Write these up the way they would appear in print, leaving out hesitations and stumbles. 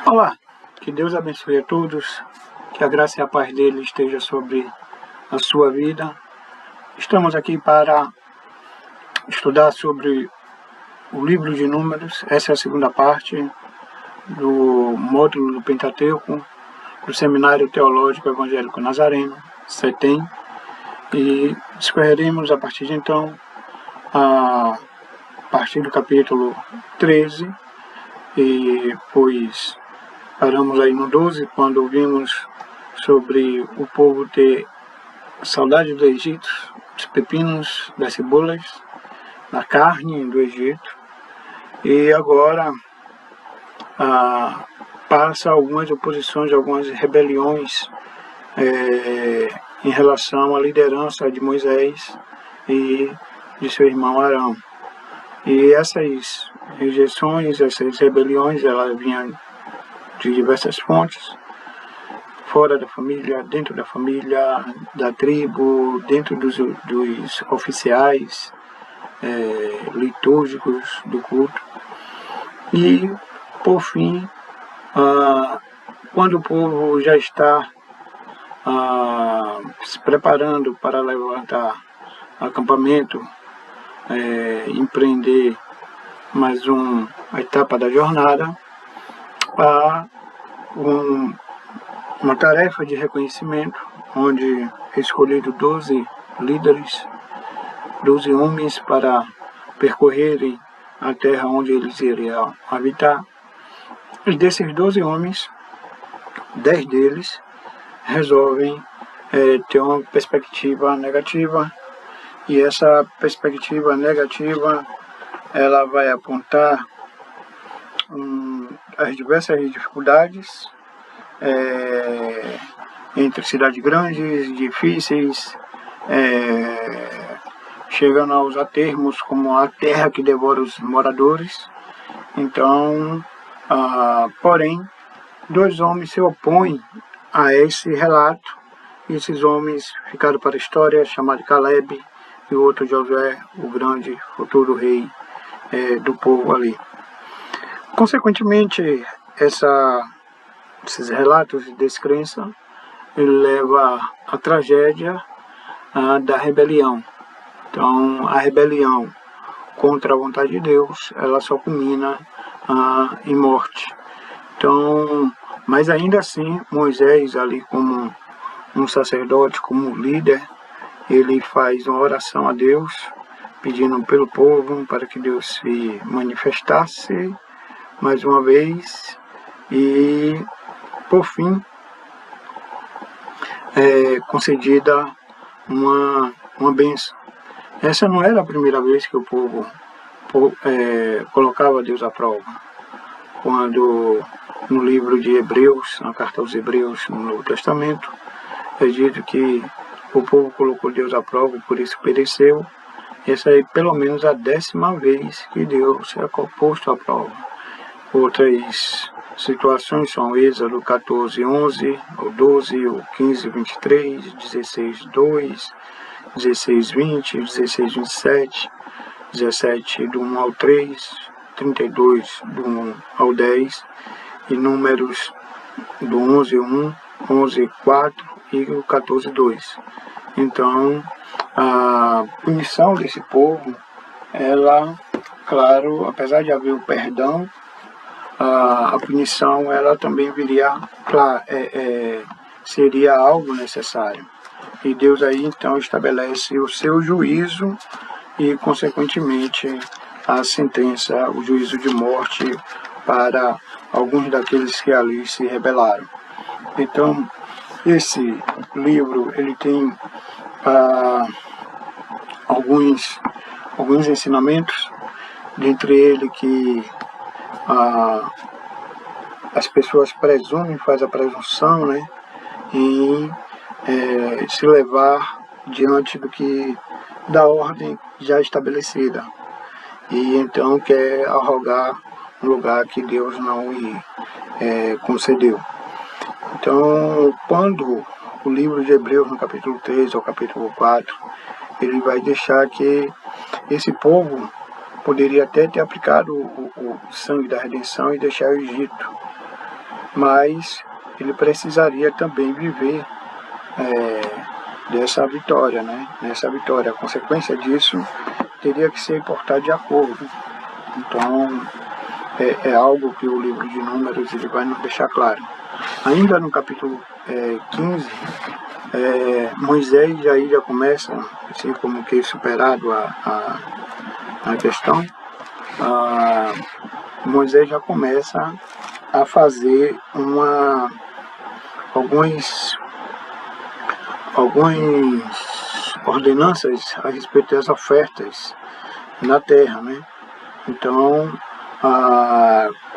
Olá, que Deus abençoe a todos, que a graça e a paz dele esteja sobre a sua vida. Estamos aqui para estudar sobre o livro de Números. Essa é a segunda parte do módulo do Pentateuco, do Seminário Teológico Evangélico Nazareno, CETEM, e discorreremos a partir de então, a partir do capítulo 13, e pois paramos aí no 12, quando ouvimos sobre o povo ter saudade do Egito, dos pepinos, das cebolas, da carne do Egito. E agora passa algumas oposições, algumas rebeliões em relação à liderança de Moisés e de seu irmão Arão. E essas rejeições, essas rebeliões, elas vinham de diversas fontes, fora da família, dentro da família, da tribo, dentro dos oficiais litúrgicos do culto. E, por fim, quando o povo já está se preparando para levantar acampamento, empreender mais uma etapa da jornada, há uma tarefa de reconhecimento, onde é escolhido 12 líderes, 12 homens para percorrerem a terra onde eles iriam habitar. E desses 12 homens, 10 deles resolvem ter uma perspectiva negativa, e essa perspectiva negativa ela vai apontar as diversas dificuldades entre cidades grandes, difíceis, chegando a usar termos como a terra que devora os moradores. Então, porém, 2 homens se opõem a esse relato, e esses homens ficaram para a história, chamado Caleb, e o outro Josué, o grande futuro rei do povo ali. Consequentemente, esses relatos de descrença leva à tragédia da rebelião. Então, a rebelião contra a vontade de Deus, ela só culmina em morte. Então, mas ainda assim, Moisés, ali como um sacerdote, como um líder, ele faz uma oração a Deus, pedindo pelo povo para que Deus se manifestasse mais uma vez, e por fim concedida uma bênção. Essa não era a primeira vez que o povo colocava Deus à prova. Quando no livro de Hebreus, na carta aos Hebreus, no Novo Testamento, é dito que o povo colocou Deus à prova, por isso pereceu. Essa é pelo menos a 10ª vez que Deus é posto à prova. Outras situações são Êxodo 14:11, o 12, o 15:23, 16:2, 16:20, 16:27, 17 do 1 ao 3, 32 do 1 ao 10, e Números do 11:1, 11:4 e o 14:2. Então, a punição desse povo, ela, claro, apesar de haver o perdão, a punição ela também viria, claro, seria algo necessário. E Deus aí então estabelece o seu juízo e, consequentemente, a sentença, o juízo de morte para alguns daqueles que ali se rebelaram. Então, esse livro ele tem alguns ensinamentos, dentre ele que as pessoas presumem, fazem a presunção, né, em se levar diante da ordem já estabelecida, e então quer arrogar um lugar que Deus não lhe concedeu. Então, quando o livro de Hebreus, no capítulo 3 ao capítulo 4, ele vai deixar que esse povo poderia até ter aplicado o sangue da redenção e deixar o Egito. mas ele precisaria também viver dessa vitória, né? Nessa vitória, a consequência disso teria que ser portado de acordo. Então, é algo que o livro de Números ele vai nos deixar claro. Ainda no capítulo 15, Moisés aí já começa, assim como que superado a questão, Moisés já começa a fazer algumas ordenanças a respeito das ofertas na terra, né? Então,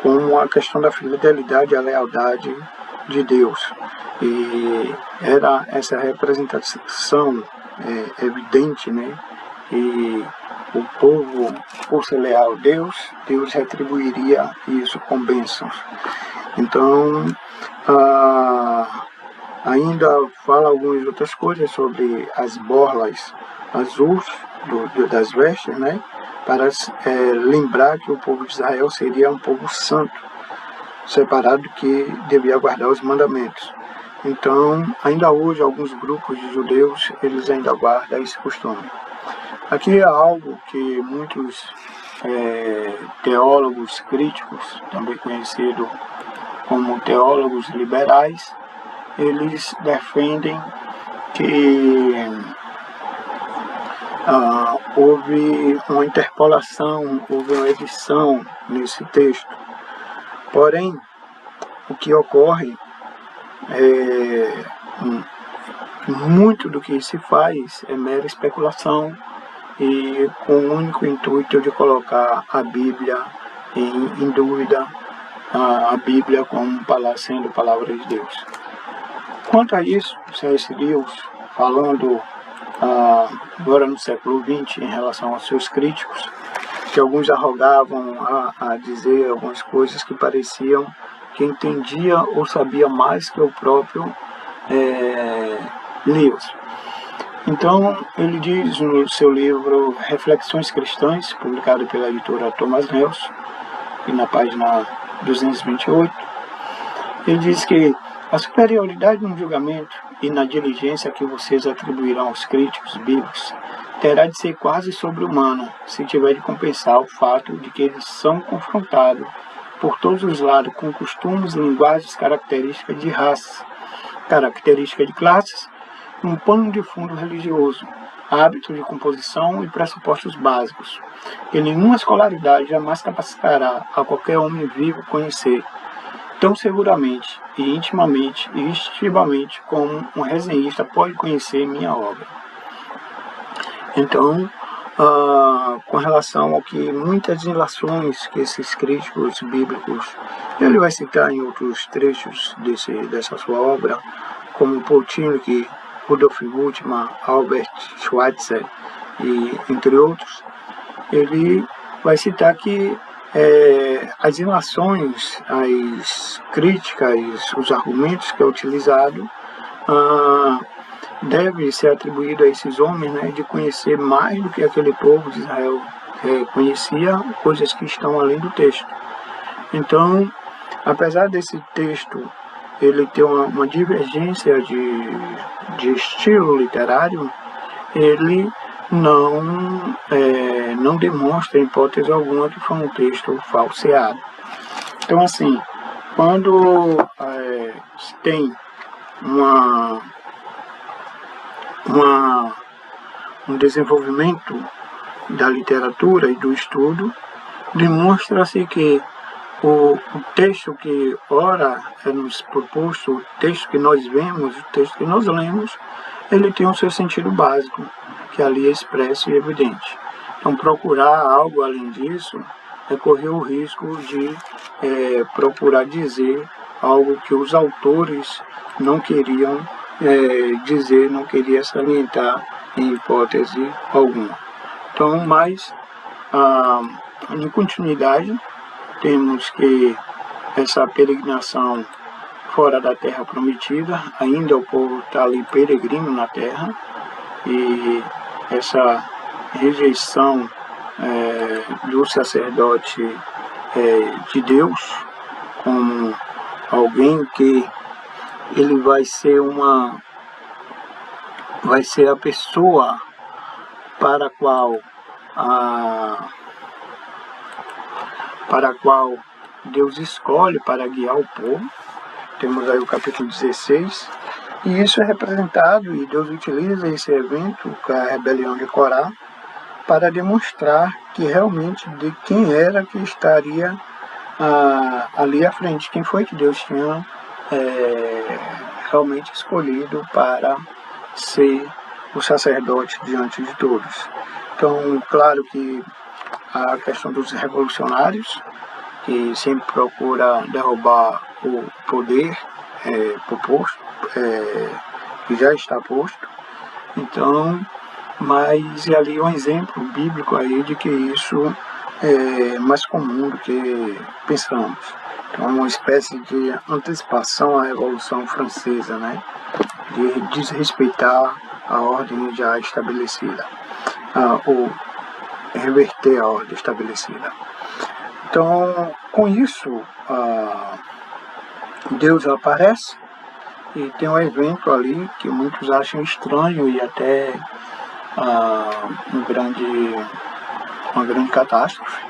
como a questão da fidelidade e a lealdade de Deus. E era essa representação evidente, né? E o povo, por ser leal a Deus, Deus retribuiria isso com bênçãos. Então, ainda fala algumas outras coisas sobre as borlas azuis das vestes, né? Para lembrar que o povo de Israel seria um povo santo, separado, que devia guardar os mandamentos. Então, ainda hoje, alguns grupos de judeus, eles ainda guardam esse costume. Aqui é algo que muitos teólogos críticos, também conhecidos como teólogos liberais, eles defendem que houve uma interpolação, houve uma edição nesse texto. Porém, o que ocorre muito do que se faz é mera especulação e com o único intuito de colocar a Bíblia em dúvida, a Bíblia como sendo palavra de Deus. Quanto a isso, C.S. Lewis, falando agora no século XX, em relação aos seus críticos, que alguns arrogavam a dizer algumas coisas que pareciam que entendia ou sabia mais que o próprio Lewis. Então, ele diz no seu livro Reflexões Cristãs, publicado pela editora Thomas Nelson, e na página 228, ele diz que a superioridade no julgamento e na diligência que vocês atribuirão aos críticos bíblicos terá de ser quase sobre-humana, se tiver de compensar o fato de que eles são confrontados por todos os lados com costumes, linguagens, características de raças, características de classes, um pano de fundo religioso, hábitos de composição e pressupostos básicos, que nenhuma escolaridade jamais capacitará a qualquer homem vivo conhecer, tão seguramente e intimamente e instintivamente como um resenhista pode conhecer minha obra. Então, com relação ao que muitas ilações que esses críticos bíblicos, ele vai citar em outros trechos dessa sua obra, como Poutinho, Rudolf Bultmann, Albert Schweitzer e entre outros, ele vai citar que as ilações, as críticas, os argumentos que é utilizado deve ser atribuído a esses homens, né, de conhecer mais do que aquele povo de Israel conhecia, coisas que estão além do texto. Então, apesar desse texto ele ter uma divergência de estilo literário, ele não demonstra, em hipótese alguma, que foi um texto falseado. Então, assim, quando se tem um desenvolvimento da literatura e do estudo, demonstra-se que o texto que ora é nos proposto, o texto que nós vemos, o texto que nós lemos, ele tem o seu sentido básico, que ali é expresso e evidente. Então, procurar algo além disso é correr o risco de procurar dizer algo que os autores não queriam dizer, não queriam salientar em hipótese alguma. Então, mas, em continuidade, temos que essa peregrinação fora da terra prometida, ainda o povo está ali peregrino na terra, e essa rejeição do sacerdote de Deus como alguém que ele vai ser a pessoa para a qual Deus escolhe para guiar o povo. Temos aí o capítulo 16, e isso é representado, e Deus utiliza esse evento, que é a rebelião de Corá, para demonstrar que realmente de quem era que estaria ali à frente, quem foi que Deus tinha realmente escolhido para ser o sacerdote diante de todos. Então, claro que a questão dos revolucionários, que sempre procura derrubar o poder proposto, que já está posto. Então, mas ali um exemplo bíblico aí de que isso é mais comum do que pensamos. Então, uma espécie de antecipação à Revolução Francesa, né? De desrespeitar a ordem já estabelecida, ou reverter a ordem estabelecida. Então, com isso, Deus aparece e tem um evento ali que muitos acham estranho e até uma grande catástrofe,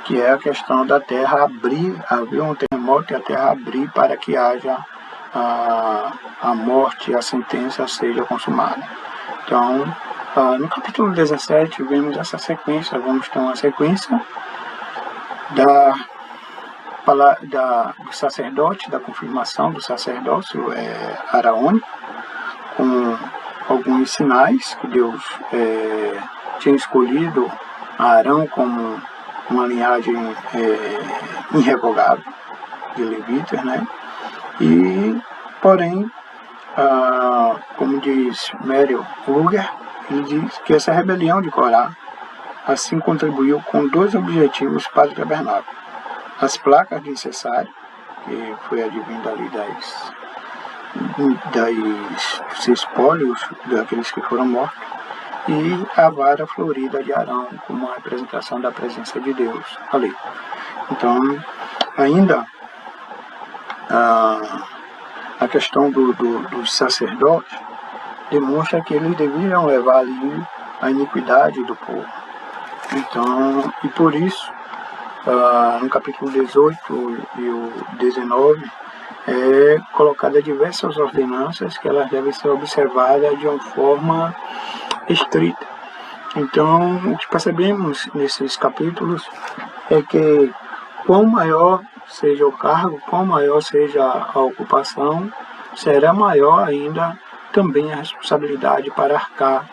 que é a questão da terra abrir, haver um terremoto e a terra abrir para que haja a morte e a sentença seja consumada. Então, no capítulo 17, vemos essa sequência, vamos ter uma sequência do sacerdote, da confirmação do sacerdócio araônico, com alguns sinais que Deus tinha escolhido a Arão como uma linhagem irrevogável de levitas, né? E, porém, como diz Merrill Luger, ele diz que essa rebelião de Corá assim contribuiu com 2 objetivos para o tabernáculo: as placas de incensário, que foi advinda ali dos espólios daqueles que foram mortos, e a vara florida de Arão, como uma representação da presença de Deus ali. Então, ainda a questão dos sacerdotes demonstra que eles deveriam levar ali a iniquidade do povo. Então, e por isso, no capítulo 18 e o 19, é colocada diversas ordenanças que elas devem ser observadas de uma forma estrita. Então, o que percebemos nesses capítulos é que quão maior seja o cargo, quão maior seja a ocupação, será maior ainda também a responsabilidade para arcar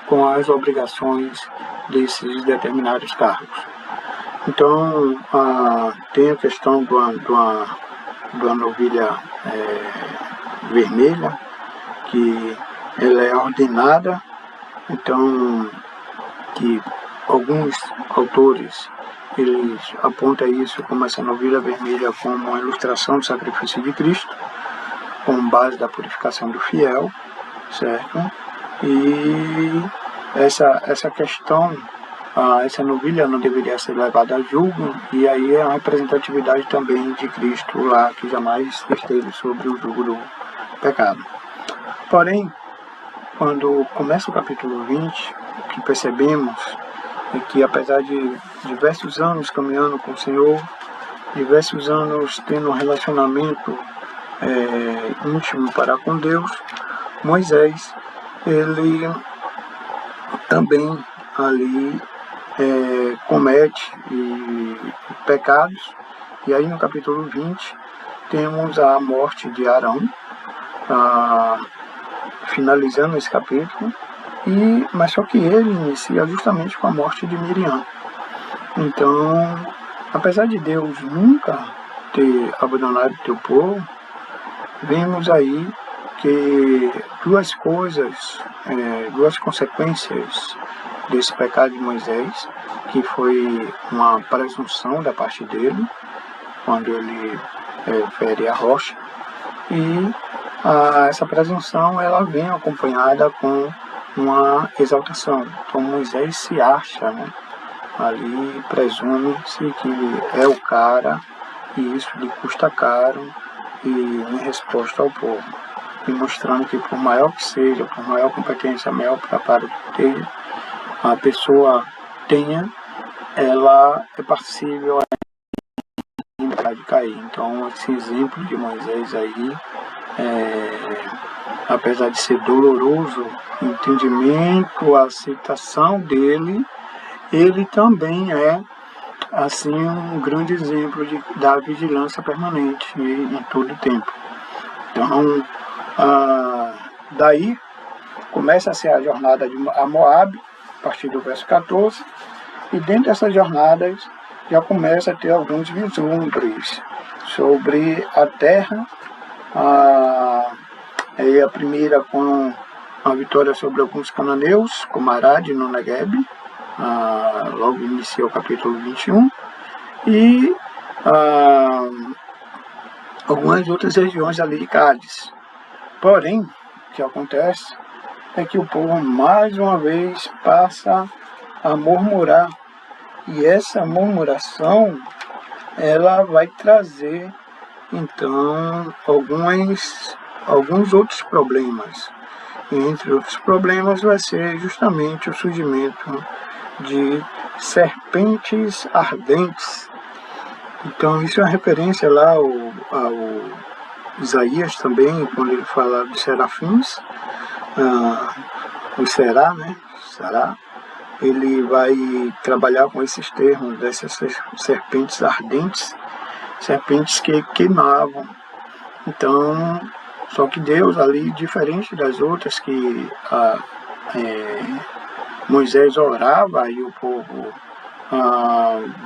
com as obrigações desses determinados cargos. Então, tem a questão de uma novilha vermelha, que ela é ordenada, então, que alguns autores eles apontam isso como essa novilha vermelha como uma ilustração do sacrifício de Cristo, com base da purificação do fiel, certo? E essa questão, essa novilha não deveria ser levada a julgo, e aí é a representatividade também de Cristo lá, que jamais esteve sobre o jugo do pecado. Porém, quando começa o capítulo 20, o que percebemos é que, apesar de diversos anos caminhando com o Senhor, diversos anos tendo um relacionamento íntimo para com Deus, Moisés, ele também ali comete pecados. E aí no capítulo 20 temos a morte de Arão, finalizando esse capítulo, mas só que ele inicia justamente com a morte de Miriam. Então, apesar de Deus nunca ter abandonado o teu povo, vemos aí que duas consequências desse pecado de Moisés, que foi uma presunção da parte dele, quando ele fere a rocha, e essa presunção ela vem acompanhada com uma exaltação. Então Moisés se acha, né? Ali presume-se que é o cara, e isso lhe custa caro, e em resposta ao povo, e mostrando que por maior que seja, por maior competência, maior preparo que a pessoa tenha, ela é passível de cair. Então esse exemplo de Moisés aí, apesar de ser doloroso o entendimento, a aceitação dele, ele também é assim um grande exemplo da vigilância permanente em todo o tempo. Então daí começa-se a jornada a Moabe, a partir do verso 14, e dentro dessas jornadas já começa a ter alguns vislumbres sobre a terra, a primeira com a vitória sobre alguns cananeus, como Arad no Negueb, logo inicia o capítulo 21, e algumas outras regiões ali de Cádiz. Porém, o que acontece é que o povo mais uma vez passa a murmurar, e essa murmuração ela vai trazer então alguns outros problemas, e entre outros problemas vai ser justamente o surgimento de serpentes ardentes. Então isso é uma referência lá ao Isaías também, quando ele fala dos serafins, o Será, né? Será, ele vai trabalhar com esses termos dessas serpentes ardentes, serpentes que queimavam. Então, só que Deus ali, diferente das outras que Moisés orava e o povo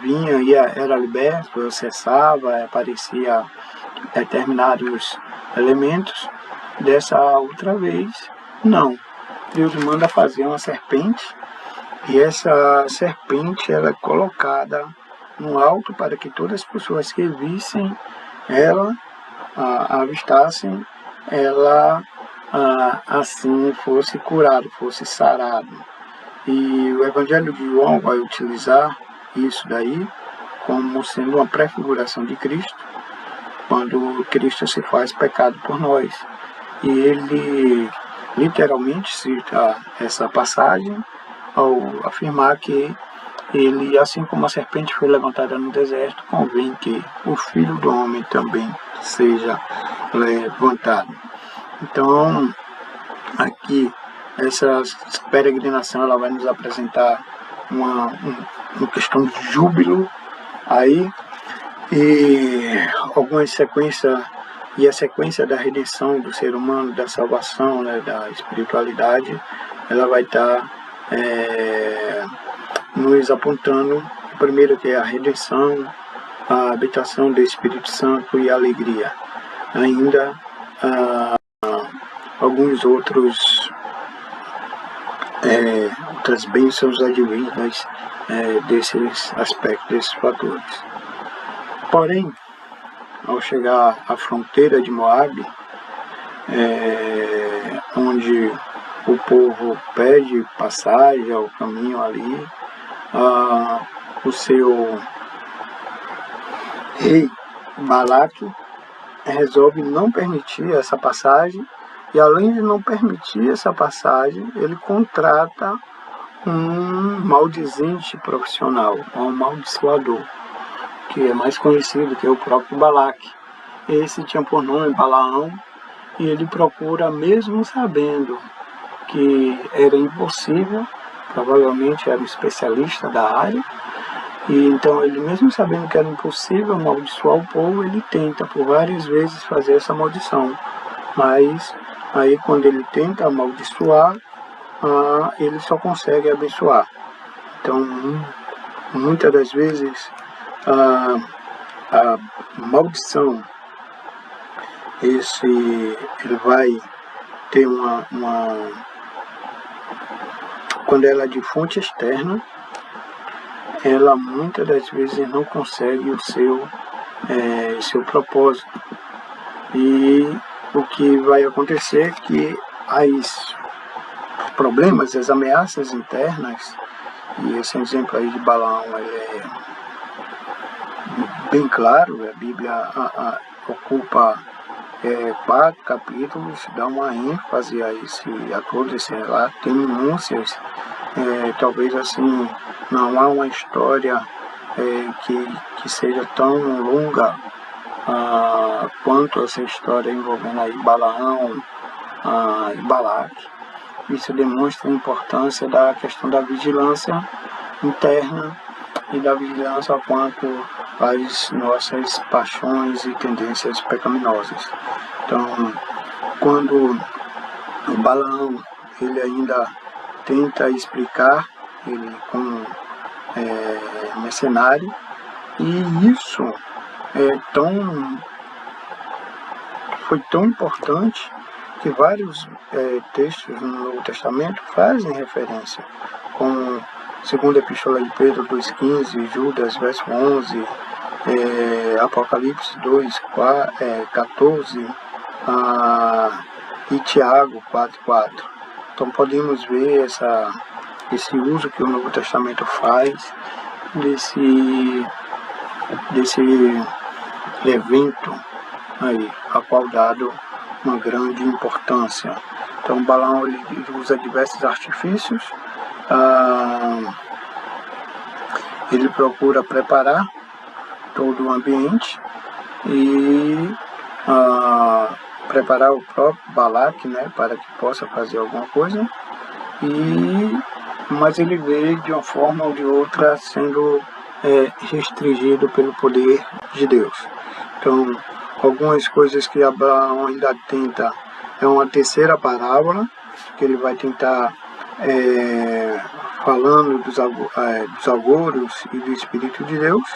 vinha e era liberto, acessava, aparecia determinados elementos, dessa outra vez, não. Deus manda fazer uma serpente, e essa serpente ela é colocada no alto para que todas as pessoas que vissem ela, avistassem, ela assim fosse curado, fosse sarado. E o Evangelho de João vai utilizar isso daí como sendo uma prefiguração de Cristo, quando Cristo se faz pecado por nós. E ele literalmente cita essa passagem ao afirmar que ele, assim como a serpente foi levantada no deserto, convém que o Filho do Homem também seja levantado. Então, aqui, essa peregrinação ela vai nos apresentar uma questão de júbilo aí, e algumas sequências, e a sequência da redenção do ser humano, da salvação, né, da espiritualidade, ela vai estar nos apontando, primeiro, que é a redenção, a habitação do Espírito Santo e a alegria. Ainda alguns outras bênçãos advindas desses aspectos, desses fatores. Porém, ao chegar à fronteira de Moabe, onde o povo pede passagem ao caminho ali, o seu rei Balaque resolve não permitir essa passagem, e além de não permitir essa passagem, ele contrata um maldizente profissional, um amaldiçoador, que é mais conhecido que é o próprio Balaque. Esse tinha por nome Balaão, e ele procura, mesmo sabendo que era impossível, provavelmente era um especialista da área, e então ele, mesmo sabendo que era impossível amaldiçoar o povo, ele tenta por várias vezes fazer essa maldição. Mas aí quando ele tenta amaldiçoar, ele só consegue abençoar. Então, muitas das vezes, a maldição, ele vai ter quando ela é de fonte externa, ela muitas das vezes não consegue o seu propósito. E o que vai acontecer é que os problemas, as ameaças internas, e esse exemplo aí de Balaão ele é bem claro, a Bíblia ocupa 4 capítulos, dá uma ênfase a todo esse relato, tem minúcias, talvez assim, não há uma história que seja tão longa quanto essa história envolvendo aí Balaão e Balaque. Isso demonstra a importância da questão da vigilância interna e da vigilância quanto às nossas paixões e tendências pecaminosas. Então, quando o Balaão ele ainda tenta explicar, ele como mercenário, e isso foi tão importante que vários textos no Novo Testamento fazem referência, como 2ª Epístola de Pedro 2,15, Judas, verso 11, Apocalipse 2,14 e Tiago 4,4. Então podemos ver esse uso que o Novo Testamento faz desse evento aí, a qual dado uma grande importância. Então Balaão ele usa diversos artifícios, ele procura preparar todo o ambiente e preparar o próprio Balaque, né, para que possa fazer alguma coisa, mas ele vê de uma forma ou de outra sendo restringido pelo poder de Deus. Então, algumas coisas que Abraão ainda tenta é uma terceira parábola, que ele vai tentar falando dos agouros e do Espírito de Deus,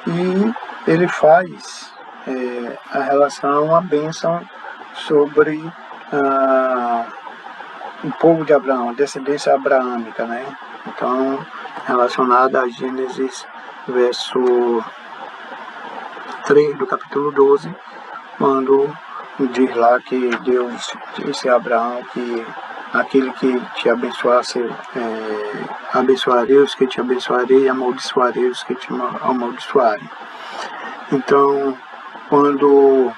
e ele faz a relação, a bênção sobre o povo de Abraão, a descendência abraâmica, né? Então, relacionada a Gênesis, verso 3 do capítulo 12, quando diz lá que Deus disse a Abraão que aquele que te abençoasse, abençoarei os que te abençoarei e amaldiçoarei os que te amaldiçoarem. Então, quando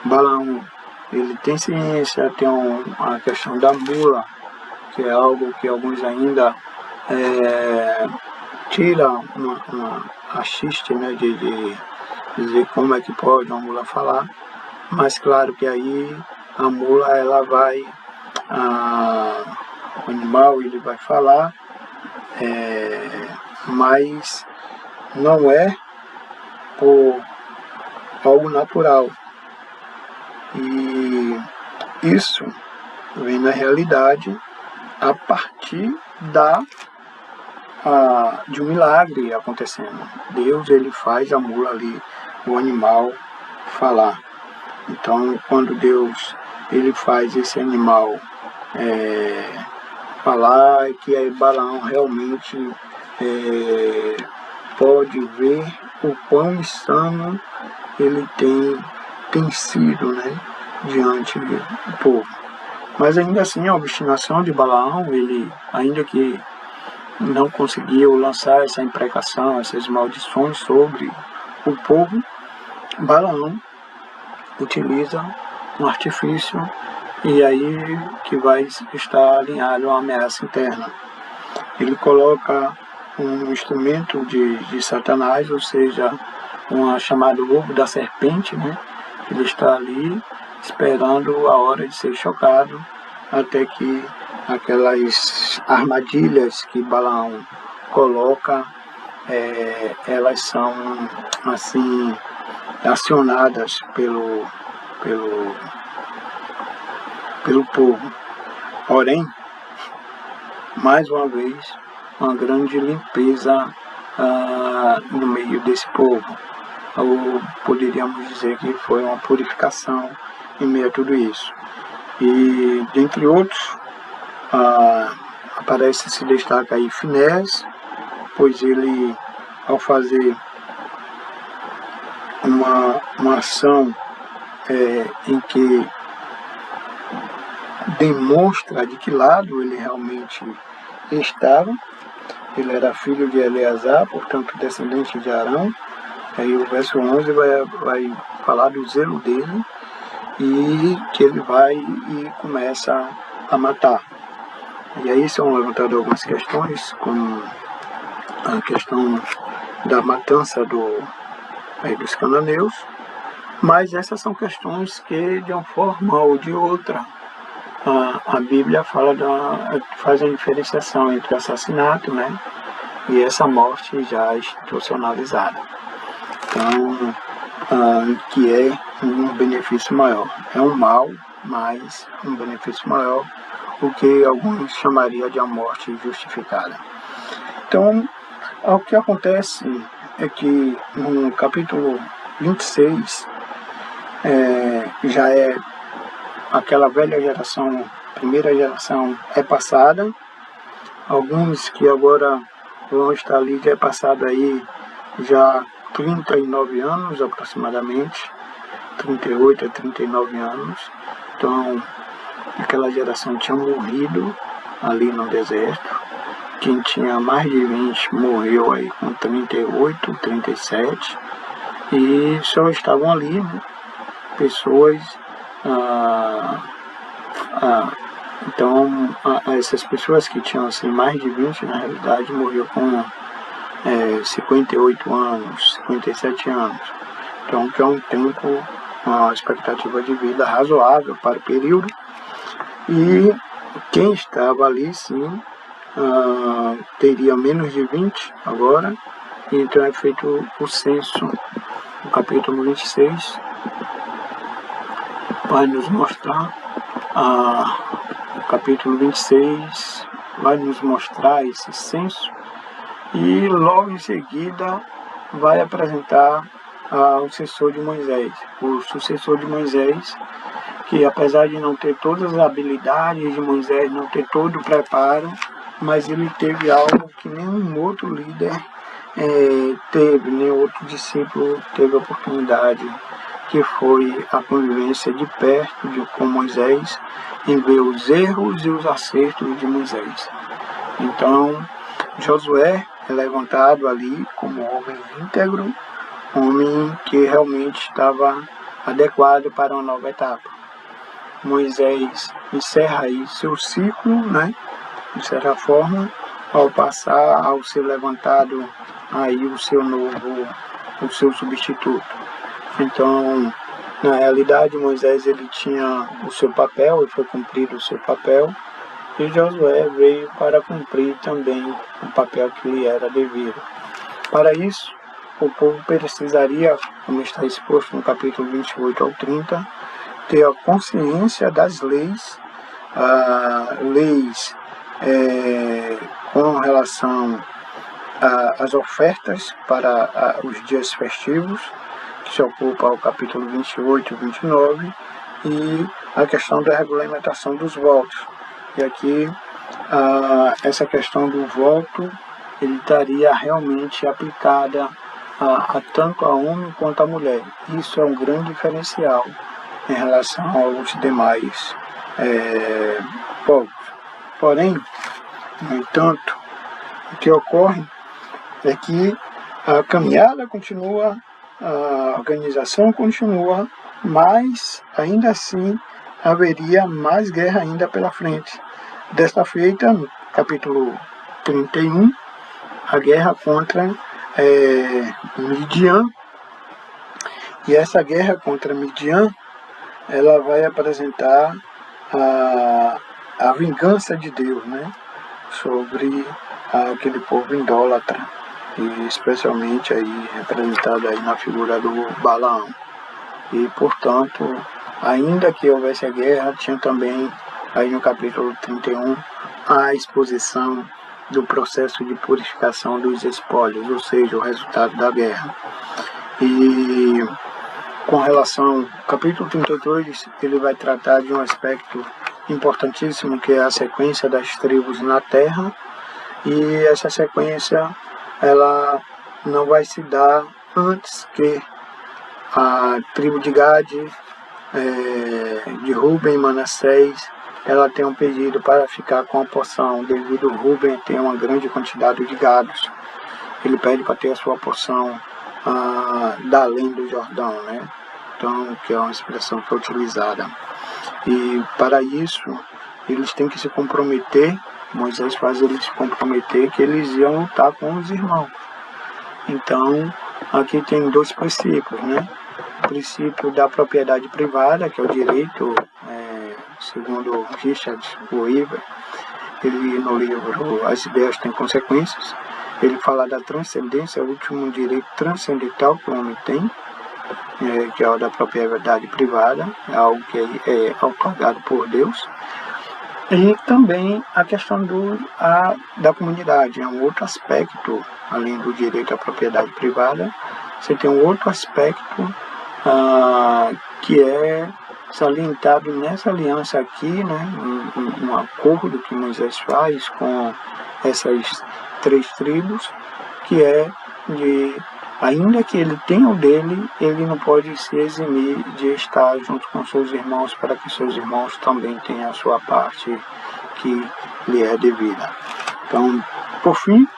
Balaão ele tem ciência, tem a questão da mula, que é algo que alguns ainda tira a xiste, né, de dizer como é que pode uma mula falar, mas claro que aí a mula ela vai, o animal ele vai falar, mas não é por algo natural, e isso vem na realidade a partir de um milagre acontecendo. Deus ele faz a mula ali, o animal, falar. Então, quando Deus ele faz esse animal falar, que aí Balaão realmente pode ver o quão insano ele tem sido, né, diante do povo. Mas ainda assim, a obstinação de Balaão, ele, ainda que não conseguiu lançar essa imprecação, essas maldições sobre o povo, Balaão utiliza um artifício, e aí que vai estar alinhado a uma ameaça interna. Ele coloca um instrumento de Satanás, ou seja, chamado ovo da serpente, né? Ele está ali esperando a hora de ser chocado, até que aquelas armadilhas que Balaão coloca, elas são assim acionadas pelo povo. Porém, mais uma vez, uma grande limpeza no meio desse povo. Ou poderíamos dizer que foi uma purificação em meio a tudo isso. E, dentre outros, se destaca aí Finés, pois ele, ao fazer uma ação em que demonstra de que lado ele realmente estava, ele era filho de Eleazar, portanto descendente de Arão. Aí o verso 11 vai falar do zelo dele, e que ele vai e começa a matar. E aí são levantadas algumas questões, como a questão da matança dos cananeus, mas essas são questões que, de uma forma ou de outra, a Bíblia faz a diferenciação entre o assassinato, né, e essa morte já institucionalizada. Então, que é um benefício maior. É um mal, mas um benefício maior, o que alguns chamariam de uma morte justificada. Então, o que acontece é que no capítulo 26, já é aquela velha geração, primeira geração é passada, alguns que agora vão estar ali já é passado aí já 39 anos aproximadamente, 38 a 39 anos, então aquela geração tinha morrido ali no deserto, quem tinha mais de 20 morreu aí com 38, 37, e só estavam ali, né, pessoas, então essas pessoas que tinham assim, mais de 20, na realidade, morreu com 58 anos, 57 anos, então que é um tempo, uma expectativa de vida razoável para o período, e quem estava ali sim teria menos de 20 agora, então é feito o censo. No capítulo 26 vai nos mostrar, o capítulo 26 vai nos mostrar esse censo, e logo em seguida vai apresentar o sucessor de Moisés, que apesar de não ter todas as habilidades de Moisés, não ter todo o preparo, mas ele teve algo que nenhum outro líder teve, nenhum outro discípulo teve a oportunidade, que foi a convivência de perto com Moisés, em ver os erros e os acertos de Moisés. Então, Josué é levantado ali como homem íntegro, homem que realmente estava adequado para uma nova etapa. Moisés encerra aí seu ciclo, né, de certa forma, ao ser levantado aí o seu substituto. Então, na realidade, Moisés ele tinha o seu papel, e foi cumprido o seu papel, e Josué veio para cumprir também o papel que lhe era devido. Para isso, o povo precisaria, como está exposto no capítulo 28 ao 30, ter a consciência das leis, com relação às ofertas para os dias festivos, que se ocupa o capítulo 28 e 29, e a questão da regulamentação dos votos. E aqui, essa questão do voto, ele estaria realmente aplicada tanto a homem quanto a mulher. Isso é um grande diferencial em relação aos demais povos. Porém, no entanto, o que ocorre é que a caminhada continua, a organização continua, mas ainda assim haveria mais guerra ainda pela frente. Desta feita, no capítulo 31, a guerra contra Midian, e essa guerra contra Midian, ela vai apresentar a vingança de Deus, né, sobre aquele povo idólatra, e especialmente aí representado aí na figura do Balaão. E portanto, ainda que houvesse a guerra, tinha também aí no capítulo 31 a exposição do processo de purificação dos espólios, ou seja, o resultado da guerra. E com relação ao capítulo 32, ele vai tratar de um aspecto importantíssimo, que é a sequência das tribos na terra, e essa sequência ela não vai se dar antes que a tribo de Gade, de Ruben e Manassés, ela tem um pedido para ficar com a porção, devido a Ruben ter uma grande quantidade de gados. Ele pede para ter a sua porção da além do Jordão, né? então, que é uma expressão que é utilizada. E para isso, eles têm que se comprometer, Moisés faz eles se comprometer que eles iam lutar com os irmãos. Então, aqui tem dois princípios, né? O princípio da propriedade privada, que é o direito, segundo Richard Weaver, ele no livro As Ideias Têm Consequências, ele fala da transcendência, o último direito transcendental que o homem tem, que é o da propriedade privada, é algo que é otorgado por Deus. E também a questão da comunidade, é um outro aspecto, além do direito à propriedade privada, você tem um outro aspecto que é salientado nessa aliança aqui, né, um acordo que Moisés faz com essas 3 tribos, que é de, ainda que ele tenha o dele, ele não pode se eximir de estar junto com seus irmãos, para que seus irmãos também tenham a sua parte que lhe é devida. Então, por fim,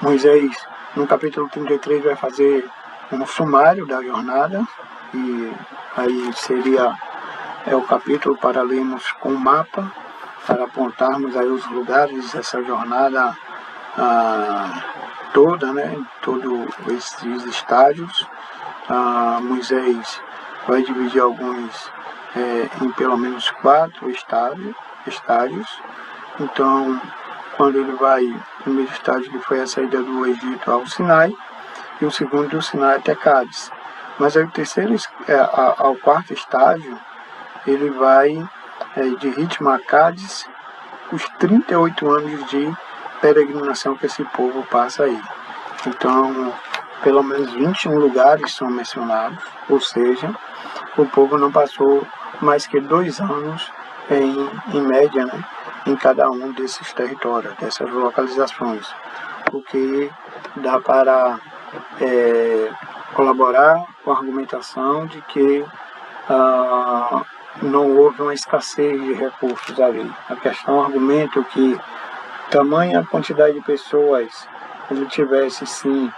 Moisés, no capítulo 33, vai fazer um sumário da jornada, e aí seria o capítulo para lermos com o mapa, para apontarmos aí os lugares dessa jornada toda, né, todos esses estágios. Moisés vai dividir alguns em pelo menos 4 estágios. Então, quando ele vai, o primeiro estágio que foi a saída do Egito ao Sinai, e o segundo do Sinai até Cádiz. Mas aí o terceiro, ao 4º estágio, ele vai de Ritmo a Cádiz, os 38 anos de peregrinação que esse povo passa aí. Então, pelo menos 21 lugares são mencionados, ou seja, o povo não passou mais que 2 anos em média, né, em cada um desses territórios, dessas localizações, o que dá para colaborar com a argumentação de que não houve uma escassez de recursos ali. A questão, o argumento que tamanha quantidade de pessoas ele tivesse sim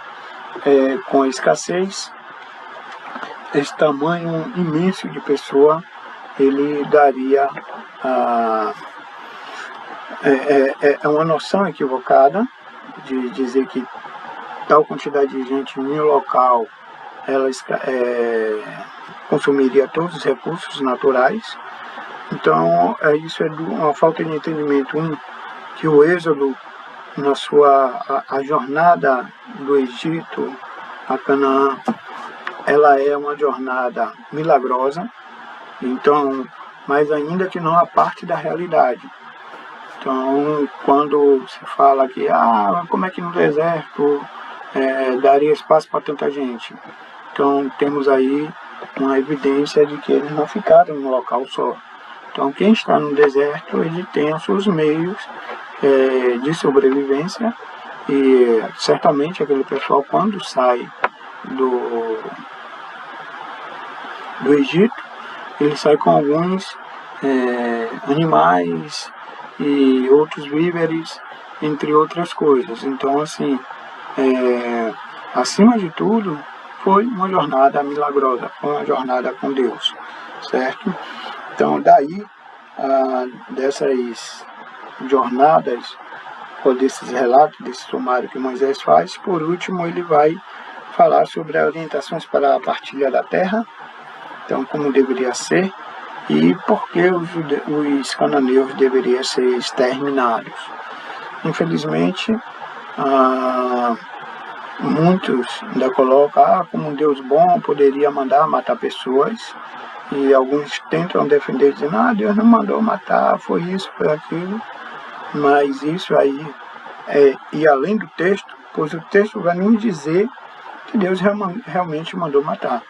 com escassez, esse tamanho imenso de pessoa ele daria uma noção equivocada de dizer que tal quantidade de gente em um local ela consumiria todos os recursos naturais. Então, isso é uma falta de entendimento. Que o êxodo, a jornada do Egito a Canaã, ela é uma jornada milagrosa, então, mas ainda que não a parte da realidade. Então, quando se fala que, como é que no deserto daria espaço para tanta gente? Então, temos aí uma evidência de que eles não ficaram num local só. Então, quem está no deserto, ele tem os seus meios de sobrevivência, e certamente aquele pessoal, quando sai do Egito, ele sai com alguns animais e outros víveres, entre outras coisas. Então, assim, acima de tudo, foi uma jornada milagrosa, foi uma jornada com Deus, certo? Então, daí, dessas jornadas, ou desses relatos, desse sumário que Moisés faz, por último, ele vai falar sobre as orientações para a partilha da terra, então, como deveria ser, e por que os cananeus deveriam ser exterminados. Infelizmente, muitos ainda colocam, como um Deus bom poderia mandar matar pessoas, e alguns tentam defender, dizendo, Deus não mandou matar, foi isso, foi aquilo, mas isso aí e além do texto, pois o texto vai nos dizer que Deus realmente mandou matar.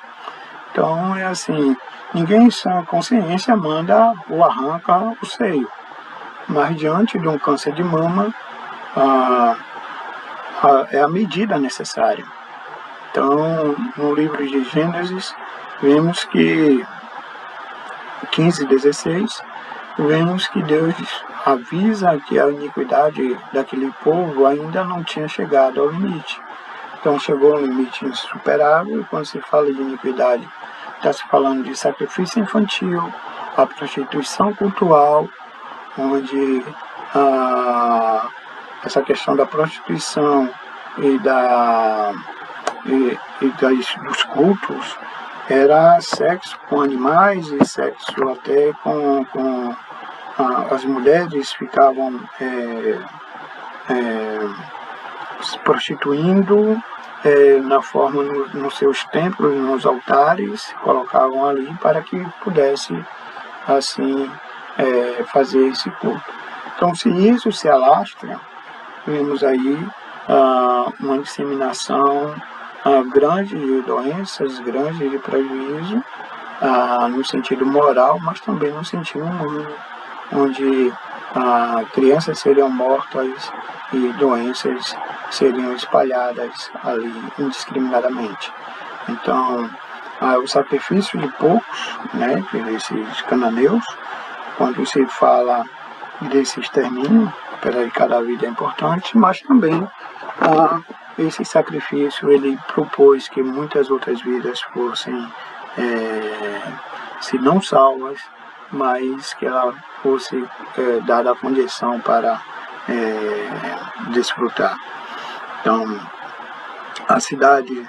Então é assim, ninguém em sã consciência manda ou arranca o seio, mas diante de um câncer de mama, é a medida necessária. Então, no livro de Gênesis, vemos que 15:16, vemos que Deus avisa que a iniquidade daquele povo ainda não tinha chegado ao limite. Então chegou um limite insuperável, e quando se fala de iniquidade, está se falando de sacrifício infantil, a prostituição cultural, onde essa questão da prostituição e dos cultos era sexo com animais e sexo até com as mulheres ficavam se prostituindo na forma nos seus templos, nos altares, colocavam ali para que pudesse assim fazer esse culto. Então, se isso se alastra, vemos aí uma disseminação grande de doenças, grande de prejuízo, no sentido moral, mas também no sentido humano, onde crianças seriam mortas e doenças seriam espalhadas ali indiscriminadamente. Então, o sacrifício de poucos, né, desses cananeus, quando se fala desse extermínio, apesar de cada vida é importante, mas também esse sacrifício ele propôs que muitas outras vidas fossem, se não salvas, mas que ela fosse dada a condição para desfrutar. Então, a cidade,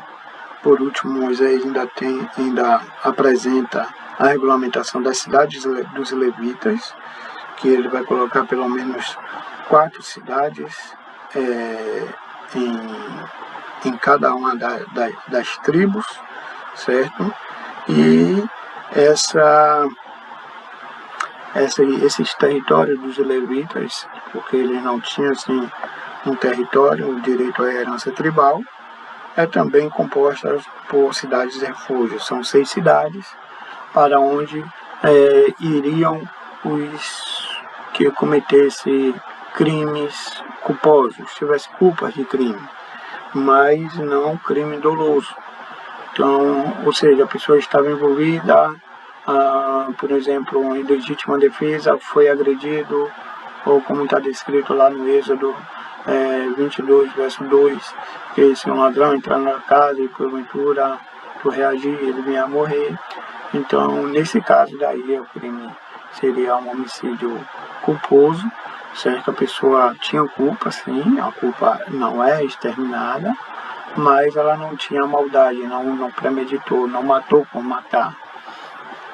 por último, Moisés ainda apresenta a regulamentação das cidades dos levitas, que ele vai colocar pelo menos 4 cidades em cada uma das tribos, certo? E esses territórios dos levitas, porque eles não tinham assim um território, o direito à herança tribal, é também composta por cidades refúgio. São 6 cidades para onde iriam os que cometessem crimes culposos, tivesse culpas de crime, mas não crime doloso. Então, ou seja, a pessoa estava envolvida, por exemplo, em legítima defesa, foi agredido, ou como está descrito lá no Êxodo 22, verso 2, que se um ladrão entrar na casa e porventura tu reagir, ele vinha a morrer. Então, nesse caso daí, o crime seria um homicídio culposo, certo? A pessoa tinha culpa, sim, a culpa não é exterminada, mas ela não tinha maldade, não premeditou, não matou por matar.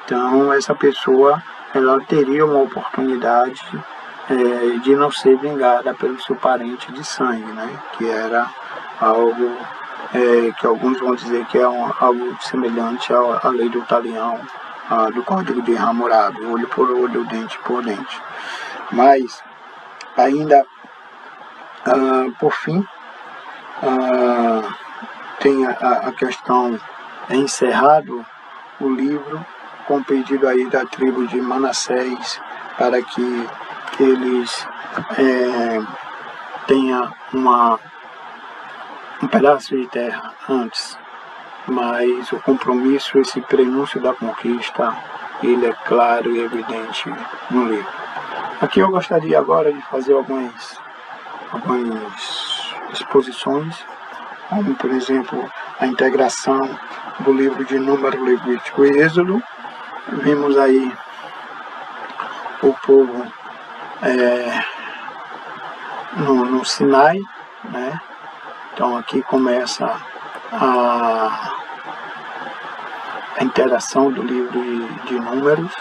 Então, essa pessoa, ela teria uma oportunidade de não ser vingada pelo seu parente de sangue, né? Que era algo que alguns vão dizer que é algo semelhante à lei do talião, do Código de Hammurabi, olho por olho, dente por dente. Mas, ainda, por fim, tem a questão encerrado o livro com o pedido aí da tribo de Manassés para que eles tenham um pedaço de terra antes, mas o compromisso, esse prenúncio da conquista, ele é claro e evidente no livro. Aqui eu gostaria agora de fazer algumas exposições, como por exemplo a integração do livro de Número, Levítico e Êxodo. Vimos aí o povo no Sinai, né? Então aqui começa a interação do livro de Números.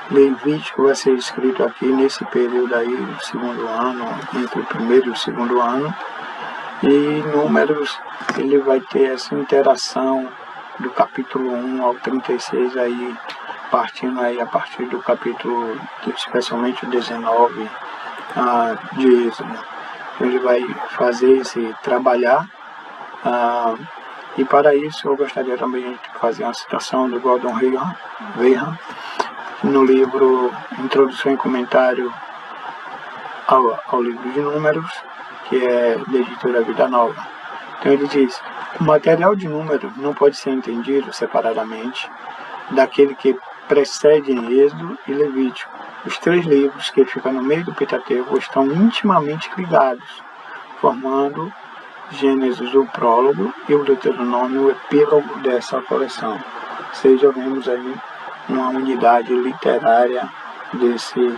Levítico vai ser escrito aqui nesse período aí, do segundo ano, entre o primeiro e o segundo ano. E Números, ele vai ter essa interação do capítulo 1 ao 36 aí, partindo aí a partir do capítulo, especialmente o 19 de Êxodo. Ele vai fazer esse trabalhar, e para isso eu gostaria também de fazer uma citação do Gordon Weyhan no livro Introdução e Comentário ao livro de Números, que é da editora Vida Nova. Então ele diz: o material de Números não pode ser entendido separadamente daquele que precede em Êxodo e Levítico. Os 3 livros que ficam no meio do Pentateuco estão intimamente ligados, formando Gênesis, o prólogo, e o Deuteronômio, o epílogo dessa coleção. Ou seja, vemos aí uma unidade literária desse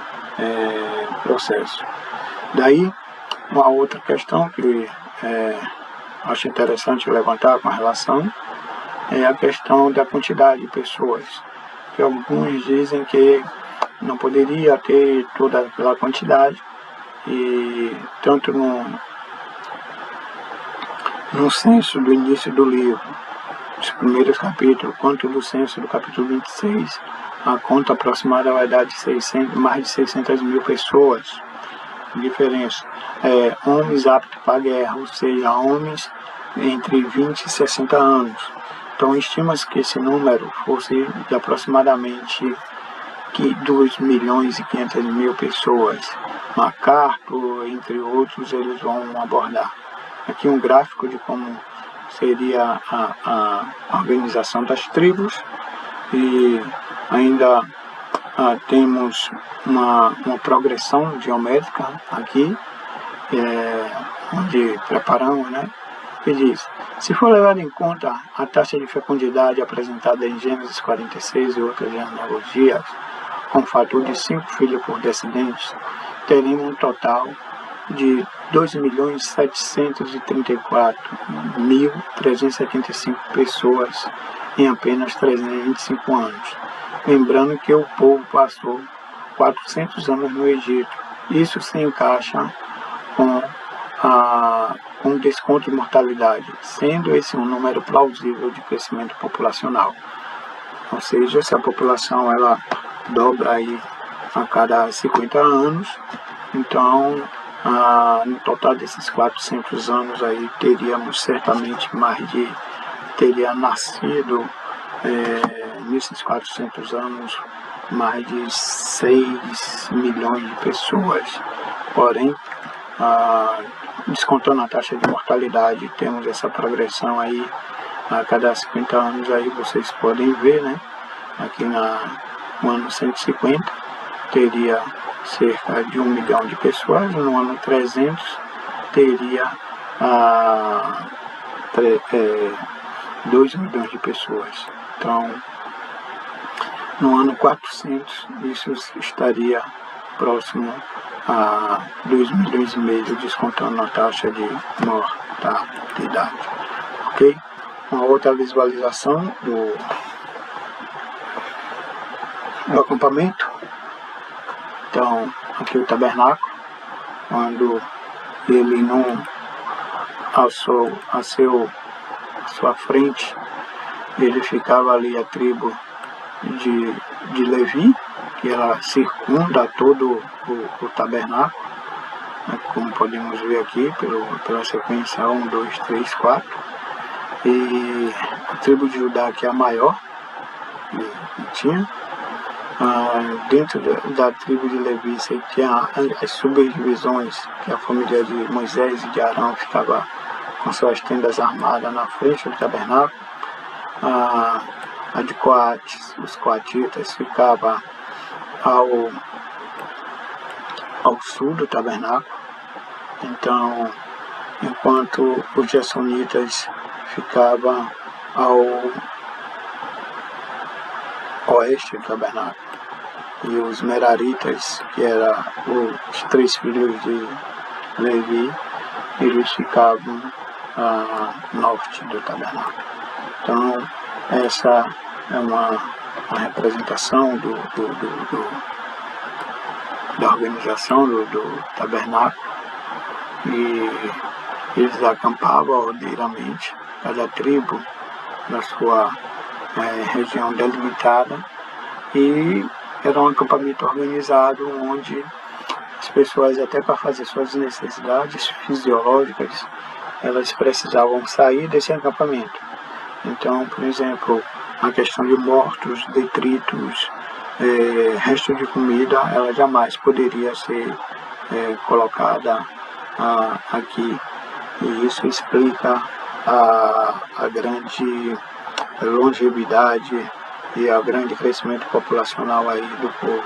processo. Daí, uma outra questão que acho interessante levantar com relação é a questão da quantidade de pessoas, que alguns dizem que não poderia ter toda aquela quantidade, e tanto no censo do início do livro, os primeiros capítulos, quanto do censo do capítulo 26, a conta aproximada vai dar de mais de 600 mil pessoas. Diferença, homens aptos para a guerra, ou seja, homens entre 20 e 60 anos. Então, estima-se que esse número fosse de aproximadamente 2.500.000 pessoas. MacArthur, entre outros, eles vão abordar. Aqui um gráfico de como seria a organização das tribos, e ainda temos uma progressão geométrica aqui, onde preparamos, né? Que diz: se for levado em conta a taxa de fecundidade apresentada em Gênesis 46 e outras genealogias, com o fator de 5 filhos por descendentes, teremos um total de 2.734.375 pessoas em apenas 325 anos. Lembrando que o povo passou 400 anos no Egito. Isso se encaixa com um desconto de mortalidade, sendo esse um número plausível de crescimento populacional. Ou seja, se a população ela dobra aí a cada 50 anos, então no total desses 400 anos aí teríamos certamente teria nascido nesses 400 anos mais de 6 milhões de pessoas. Porém, descontando a taxa de mortalidade, temos essa progressão aí a cada 50 anos. Aí vocês podem ver, né? Aqui no ano 150 teria cerca de 1 milhão de pessoas, no ano 300 teria 2 milhões de pessoas. Então, no ano 400, isso estaria próximo a 2 milhões e meio, descontando a taxa de mortalidade. Ok? Uma outra visualização do acampamento. Então, aqui o tabernáculo, quando ele não alçou a sua frente, ele ficava ali a tribo de Levi, que ela circunda todo o tabernáculo, né, como podemos ver aqui pela sequência 1, 2, 3, 4. E a tribo de Judá, que é a maior que tinha. Dentro da tribo de Levi, você tinha as subdivisões, que a família de Moisés e de Arão ficava com suas tendas armadas na frente do tabernáculo. A de Coates, os coatitas, ficava ao sul do tabernáculo. Então, enquanto os Gersonitas ficavam ao oeste do tabernáculo, e os Meraritas, que eram os 3 filhos de Levi, eles ficavam a norte do tabernáculo. Então, essa é uma representação da organização do tabernáculo, e eles acampavam ordeiramente, cada tribo na sua região delimitada, e era um acampamento organizado onde as pessoas, até para fazer suas necessidades fisiológicas, elas precisavam sair desse acampamento. Então, por exemplo, a questão de mortos, detritos, resto de comida, ela jamais poderia ser colocada aqui. E isso explica a grande longevidade e o grande crescimento populacional aí do povo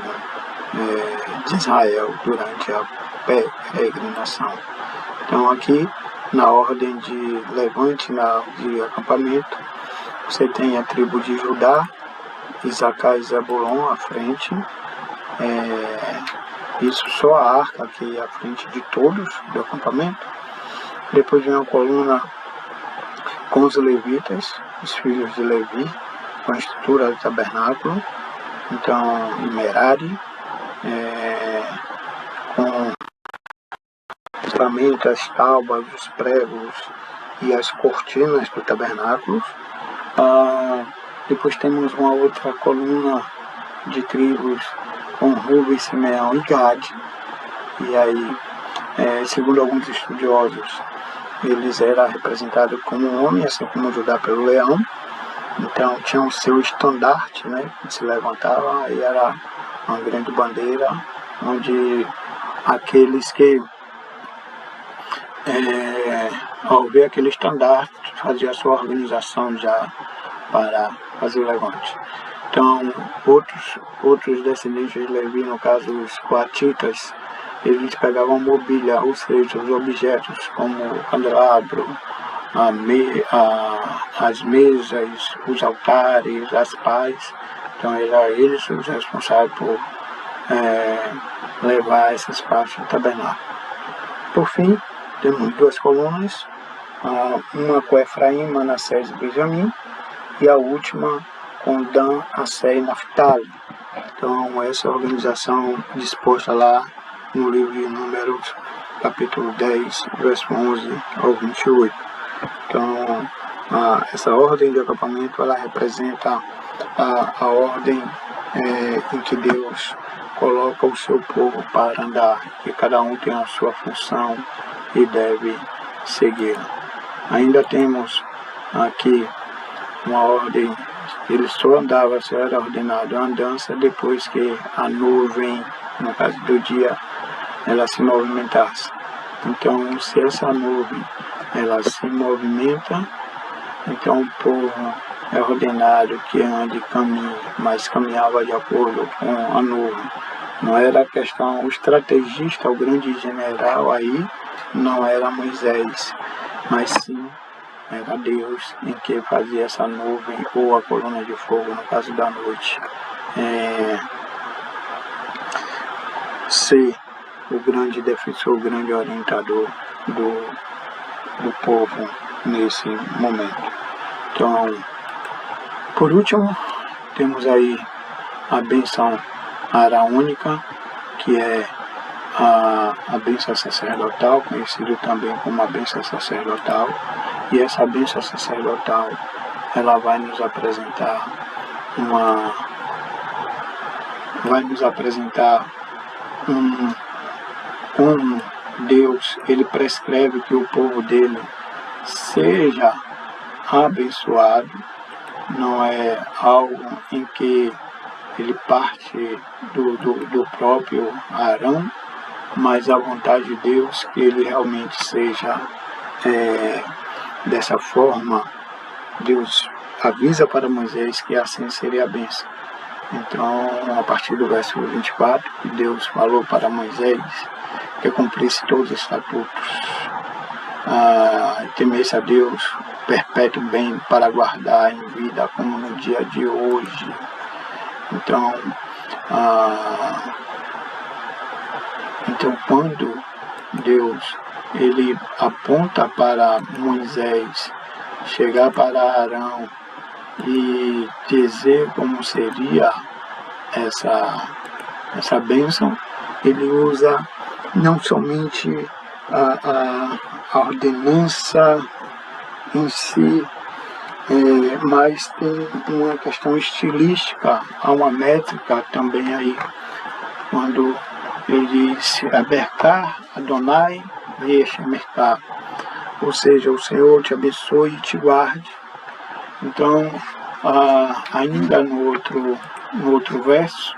de Israel durante a peregrinação. Então aqui na ordem de levante, de acampamento, você tem a tribo de Judá, Isacar e Zebulon à frente, isso só a arca aqui à frente de todos do acampamento. Depois vem uma coluna com os levitas, os filhos de Levi, com a estrutura do tabernáculo, então Merari, com as ferramentas, as tábuas, os pregos e as cortinas do tabernáculo. Depois temos uma outra coluna de tribos com Rúben, Simeão e Gade. E aí, segundo alguns estudiosos, eles eram representados como um homem, assim como Judá pelo leão. Então tinha o seu estandarte, né, que se levantava e era uma grande bandeira, onde aqueles que, ao ver aquele estandarte, faziam a sua organização já para fazer o levante. Então, outros descendentes de Levi, no caso os coatitas, eles pegavam mobília, ou seja, os objetos como o candelabro, as mesas, os altares, as pás. Então eram eles os responsáveis por levar essas partes do tabernáculo. Por fim, temos duas colunas, uma com Efraim, Manassés e Benjamim, e a última com Dan, Assé e Naftali. Então essa organização disposta lá no livro de Números, capítulo 10, verso 11 ao 28. Então, essa ordem de acampamento, ela representa a ordem em que Deus coloca o seu povo para andar, que cada um tem a sua função e deve segui-la. Ainda temos aqui uma ordem, ele só andava, só era ordenado a andança depois que a nuvem, no caso do dia, ela se movimentasse. Então, se essa nuvem ela se movimenta, então o povo é ordenado que ande e caminhe, mas caminhava de acordo com a nuvem. Não era questão, o estrategista, o grande general aí, não era Moisés, mas sim era Deus em que fazia essa nuvem ou a coluna de fogo, no caso da noite, ser o grande defensor, o grande orientador do povo nesse momento. Então, por último, temos aí a bênção araônica, que é a bênção sacerdotal, conhecida também como a bênção sacerdotal. E essa bênção sacerdotal, ela vai nos apresentar como Deus, ele prescreve que o povo dele seja abençoado. Não é algo em que ele parte do próprio Arão, mas a vontade de Deus que ele realmente seja dessa forma. Deus avisa para Moisés que assim seria a bênção. Então, a partir do verso 24, Deus falou para Moisés que cumprisse todos os estatutos, temesse a Deus, perpétuo bem para guardar em vida, como no dia de hoje. Então, quando Deus ele aponta para Moisés chegar para Arão e dizer como seria essa bênção, ele usa não somente a ordenança em si, mas tem uma questão estilística, há uma métrica também aí, quando ele diz Abercar, Adonai, Ve'emercar, ou seja, o Senhor te abençoe e te guarde. Então, ainda no outro verso,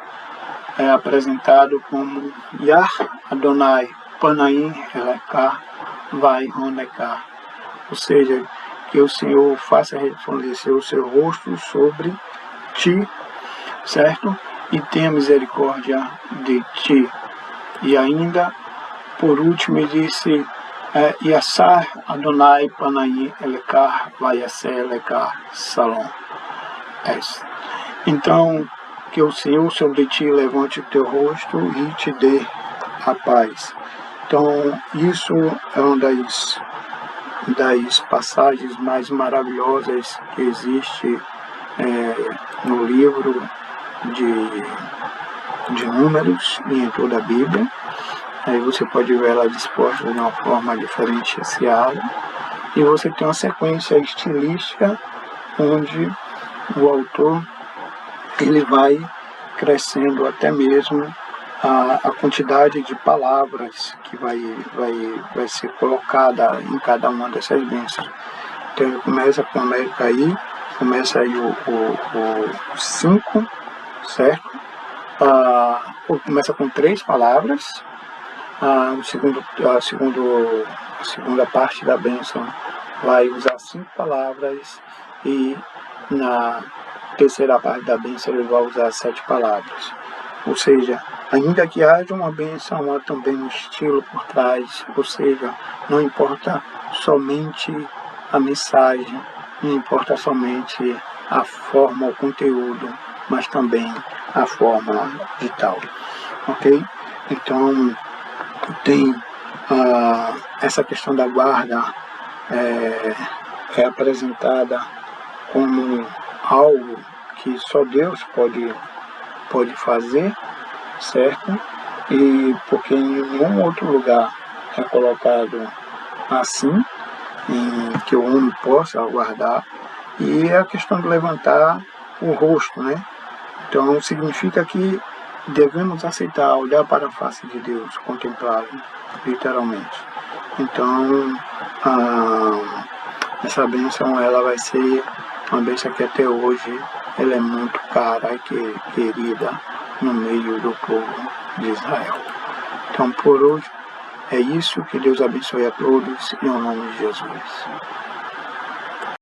é apresentado como Yah Adonai, Panaim, Elekar, Vai Honekar, ou seja, que o Senhor faça resplandecer o seu rosto sobre ti, certo? E tenha misericórdia de ti. E ainda, por último, ele disse Yassar Adonai Panai Elekar Vayaseh Elekar Salom. Então, que o Senhor sobre ti levante o teu rosto e te dê a paz. Então, isso é uma das passagens mais maravilhosas que existe no livro de Números e em toda a Bíblia. Aí você pode ver ela disposta de uma forma diferenciada. E você tem uma sequência estilística onde o autor ele vai crescendo até mesmo a quantidade de palavras que vai ser colocada em cada uma dessas bênçãos. Então ele começa com América aí, começa aí o 5, certo? Começa com 3 palavras. A segunda parte da bênção vai usar 5 palavras e na terceira parte da bênção ele vai usar 7 palavras. Ou seja, ainda que haja uma bênção, há também um estilo por trás, ou seja, não importa somente a mensagem, não importa somente a forma, o conteúdo, mas também a forma de tal, ok? Então, tem essa questão da guarda é apresentada como algo que só Deus pode fazer, certo? E porque em nenhum outro lugar é colocado assim, em que o homem possa guardar, e é a questão de levantar o rosto, né? Então significa que devemos aceitar, olhar para a face de Deus, contemplá-lo, literalmente. Então, essa bênção, ela vai ser uma bênção que até hoje ela é muito cara e querida no meio do povo de Israel. Então, por hoje, é isso. Que Deus abençoe a todos, em nome de Jesus.